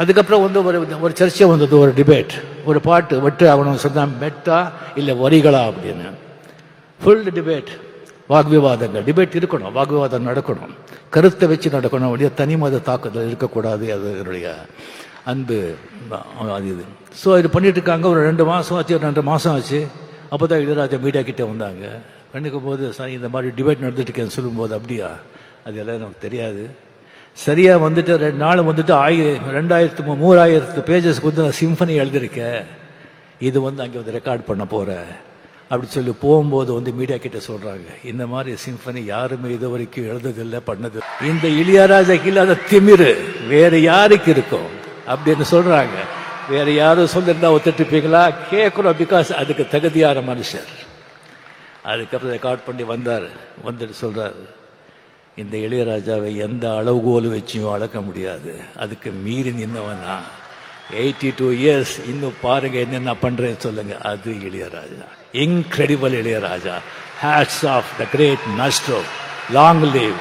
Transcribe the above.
அதுக்கப்புறம் ஒரு சர்ச்சை வந்தது, ஒரு டிபேட், ஒரு பாட்டு வெட்டு அவனும் சொன்னான், மெட்டா இல்லை வரிகளா அப்படின்னு. Full debate, வாக்விவாதங்கள். டிபேட் இருக்கணும், வாக்விவாதம் நடக்கணும், கருத்தை வச்சு நடக்கணும், அப்படியே தனி மத தாக்குதல் இருக்கக்கூடாது. அது என்னுடைய அன்பு அது இது. ஸோ இது பண்ணிட்டு இருக்காங்க. ஒரு 2 மாதம் ஆச்சு, 2 மாதம் ஆச்சு. அப்போ தான் இளையராஜா மீடியா கிட்டே வந்தாங்க. கண்டுக்கும் போது சார் இந்த மாதிரி டிபேட் நடந்துட்டு இருக்கேன்னு சொல்லும்போது, அப்படியா, அது எல்லாம் நமக்கு தெரியாது. சரியாக வந்துட்டு 2 நாள் வந்துட்டு 3000 பேஜஸ்க்கு வந்து நான் சிம்பனி எழுதியிருக்கேன், இது அங்கே ரெக்கார்ட் பண்ண போகிறேன் அப்படி சொல்லி போகும்போது மீடியா கிட்ட சொல்கிறாங்க, இந்த மாதிரி சிம்பனி யாருமே இது வரைக்கும் எழுதுதில்லை, பண்ணது. இந்த இளையராஜாக்கு இல்லாத திமிரு வேறு யாருக்கு இருக்கும் அப்படின்னு சொல்கிறாங்க. வேறு யாரும் சொல்லியிருந்தா ஒத்துட்டுப்பீங்களா? கேட்குறோம், பிகாஸ் அதுக்கு தகுதியான மனுஷர். அதுக்கப்புறம் ரெக்கார்ட் பண்ணி வந்துட்டு சொல்கிறார், இந்த இளையராஜாவை எந்த அளவுகோல் வச்சியும் அளக்க முடியாது, அதுக்கு மீறி நின்னவனா 82 இயர்ஸ், இன்னும் பாருங்க என்னென்ன பண்றேன்னு சொல்லுங்க. அது Ilaiyaraaja, incredible Ilaiyaraaja. Hats off the great maestro, long live.